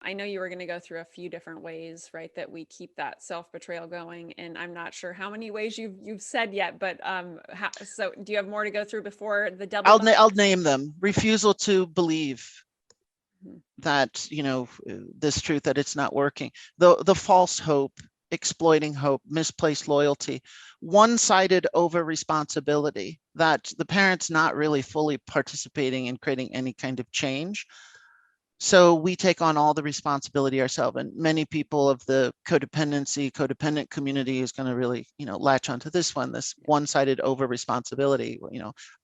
I know you were going to go through a few different ways, right, that we keep that self-betrayal going, and I'm not sure how many ways you've said yet, but so do you have more to go through before the double I'll binds? name them. Refusal to believe Mhm. that, this truth, that it's not working. The false hope, exploiting hope, misplaced loyalty, one-sided over responsibility, that the parent's not really fully participating in creating any kind of change. So we take on all the responsibility ourselves. And many people of the codependent community is going to really, latch onto this one, this one-sided over responsibility.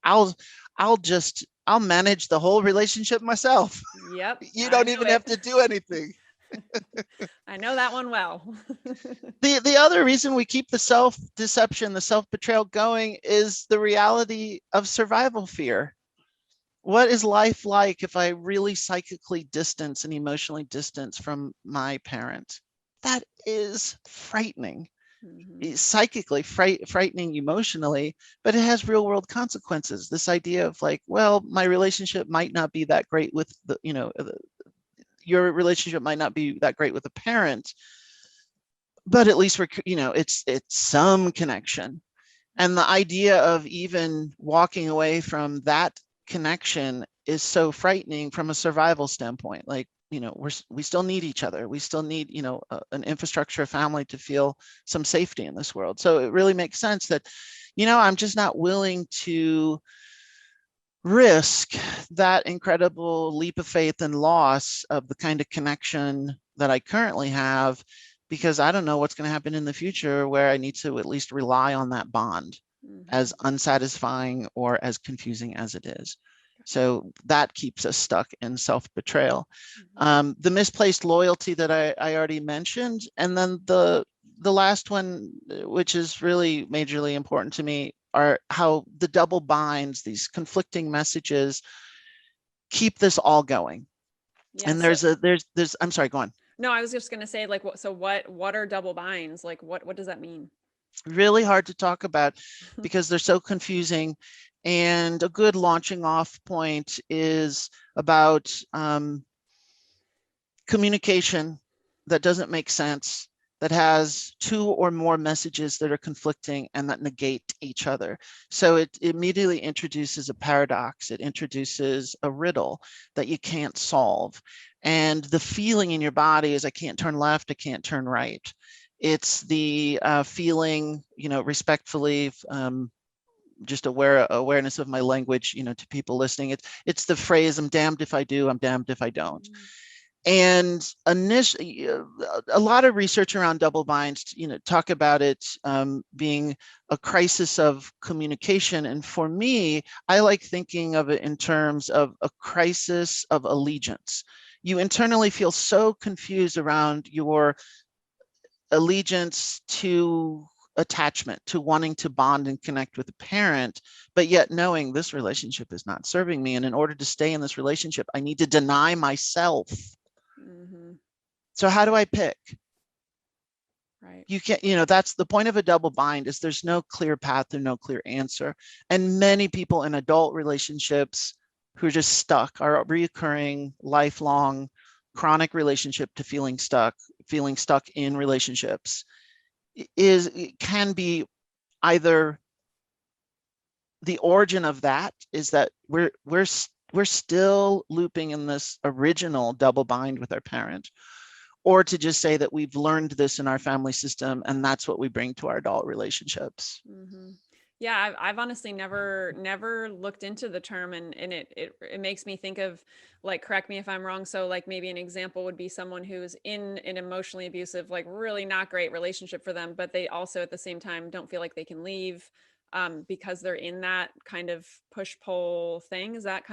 I'll I'll manage the whole relationship myself. Yep, You I don't know even it. have to do anything. I know that one well. The other reason we keep the self-deception, the self-betrayal going is the reality of survival fear. What is life like if I really psychically distance and emotionally distance from my parent? That is frightening. Mhm. It's psychically frightening emotionally, but it has real world consequences. This idea of like, well, my relationship might not be that great with your relationship might not be that great with a parent, but at least it's some connection. And the idea of even walking away from that connection is so frightening from a survival standpoint. Like, we still need each other. We still need, an infrastructure of family to feel some safety in this world. So it really makes sense that, I'm just not willing to risk that incredible leap of faith and loss of the kind of connection that I currently have, because I don't know what's going to happen in the future where I need to at least rely on that bond, Mhm. as unsatisfying or as confusing as it is. So that keeps us stuck in self-betrayal. Mhm. The misplaced loyalty that I already mentioned, and then the last one, which is really majorly important to me, are how the double binds, these conflicting messages, keep this all going. Yeah, And so there's I'm sorry, go on. no, I was just going to say like what are double binds? Like what does that mean? Really hard to talk about because they're so confusing. And a good launching off point is about communication that doesn't make sense, that has two or more messages that are conflicting and that negate each other. So it immediately introduces a paradox. It introduces a riddle that you can't solve. And the feeling in your body is, I can't turn left, I can't turn right. It's the feeling, respectfully, just awareness of my language, to people listening. It's the phrase, I'm damned if I do, I'm damned if I don't. Mm. And initially, a lot of research around double binds, talk about it being a crisis of communication. And for me, I like thinking of it in terms of a crisis of allegiance. You internally feel so confused around your allegiance to attachment, to wanting to bond and connect with a parent, but yet knowing this relationship is not serving me. And in order to stay in this relationship, I need to deny myself. Mhm. So how do I pick? Right. You can't, that's the point of a double bind, is there's no clear path and no clear answer. And many people in adult relationships who are just stuck, are reoccurring, lifelong, chronic relationship to feeling stuck in relationships, it can be either the origin of that is that we're still looping in this original double bind with our parent, or to just say that we've learned this in our family system and that's what we bring to our adult relationships. Hmm. Yeah, I've honestly never looked into the term, and it makes me think of, like, correct me if I'm wrong. So like maybe an example would be someone who's in an emotionally abusive, like really not great relationship for them, but they also at the same time don't feel like they can leave because they're in that kind of push pull thing. Is that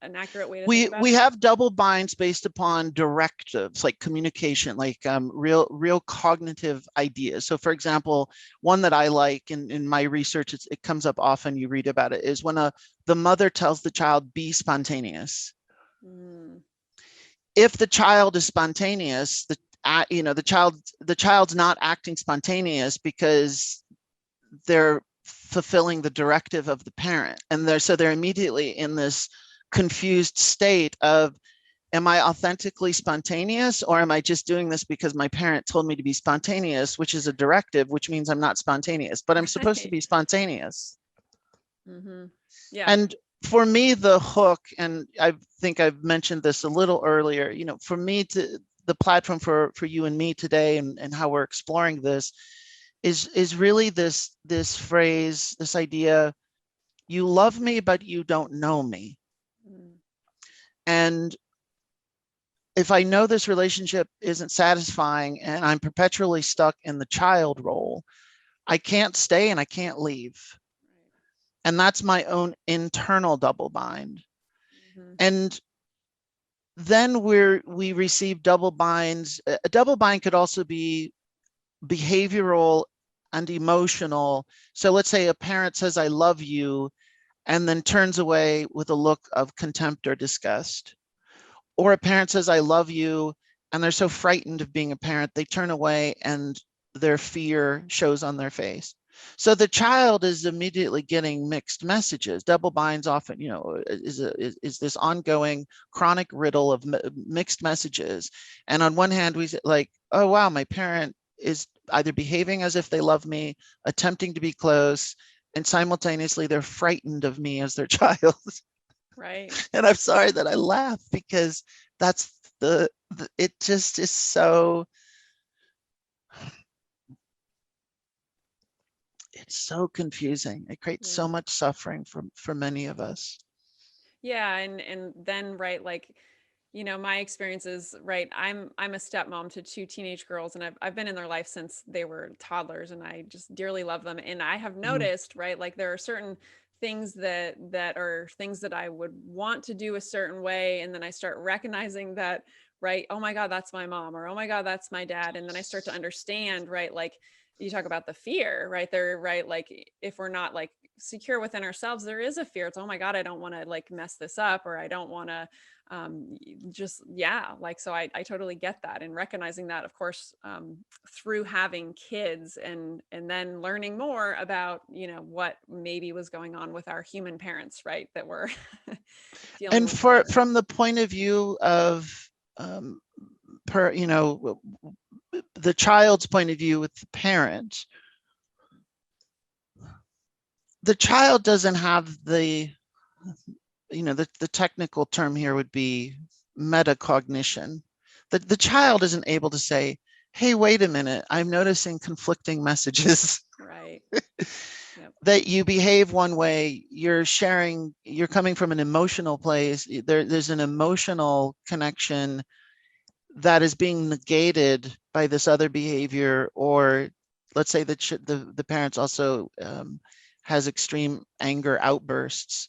an accurate way to think about We it? have double binds based upon directives like communication, like real cognitive ideas. So for example, one that I like in my research, it comes up often, you read about it, is when the mother tells the child, be spontaneous. Mm, If the child is spontaneous, the child's not acting spontaneous because they're fulfilling the directive of the parent, and they're immediately in this confused state of, am I authentically spontaneous, or am I just doing this because my parent told me to be spontaneous, which is a directive, which means I'm not spontaneous, but I'm supposed to be spontaneous. Mm-hmm. Yeah. And for me, the hook, and I think I've mentioned this a little earlier, you know, for me to the platform for you and me today, and how we're exploring this is really this phrase, this idea, you love me, but you don't know me. Mm. And if I know this relationship isn't satisfying and I'm perpetually stuck in the child role, I can't stay and I can't leave. And that's my own internal double bind. Mm-hmm. And then we receive double binds. A double bind could also be behavioral and emotional. So let's say a parent says, I love you, and then turns away with a look of contempt or disgust. Or a parent says, I love you, and they're so frightened of being a parent, they turn away and their fear shows on their face. So the child is immediately getting mixed messages. Double binds often, you know, is this ongoing chronic riddle of mixed messages. And on one hand, we say like, oh, wow, my parent is either behaving as if they love me, attempting to be close, and simultaneously they're frightened of me as their child. Right. And I'm sorry that I laugh, because that's it just is so, it's so confusing. It creates so much suffering for many of us. Yeah. And then, right, like, you know, my experience is, right, I'm a stepmom to two teenage girls, and I've been in their life since they were toddlers, and I just dearly love them. And I have noticed, right, like there are certain things that are things that I would want to do a certain way, and then I start recognizing that, right, oh my God, that's my mom, or oh my God, that's my dad. And then I start to understand, right, like you talk about the fear, right there, right, like if we're not like secure within ourselves, there is a fear. It's, oh my God, I don't want to like mess this up, or I don't want to just, yeah, like, so I totally get that. And recognizing that, of course, through having kids, and then learning more about, you know, what maybe was going on with our human parents, right, that were dealing And with whatever. from the point of view of you know, the child's point of view with the parent, the child doesn't have the, you know, the technical term here would be metacognition. The child isn't able to say, hey, wait a minute, I'm noticing conflicting messages. Right. Yep. That you behave one way, you're sharing, you're coming from an emotional place, there's an emotional connection that is being negated by this other behavior. Or let's say that the parents also has extreme anger outbursts,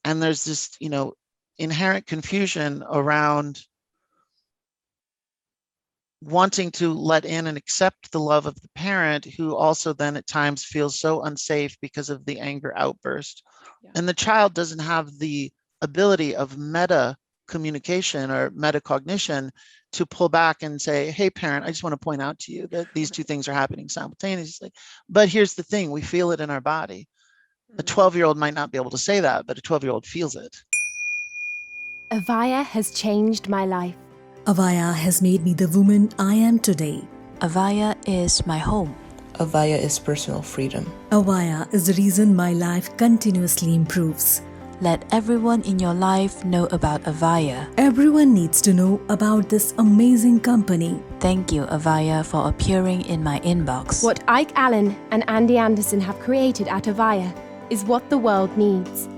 and there's this, you know, inherent confusion around wanting to let in and accept the love of the parent, who also then at times feels so unsafe because of the anger outburst. Yeah. And the child doesn't have the ability of meta communication or metacognition to pull back and say, hey, parent, I just want to point out to you that these two things are happening simultaneously. But here's the thing, we feel it in our body. A 12-year-old might not be able to say that, but a 12-year-old feels it. AVAIYA has changed my life. AVAIYA has made me the woman I am today. AVAIYA is my home. AVAIYA is personal freedom. AVAIYA is the reason my life continuously improves. Let everyone in your life know about AVAIYA. Everyone needs to know about this amazing company. Thank you, AVAIYA, for appearing in my inbox. What ALLEN and Ande Anderson have created at AVAIYA is what the world needs.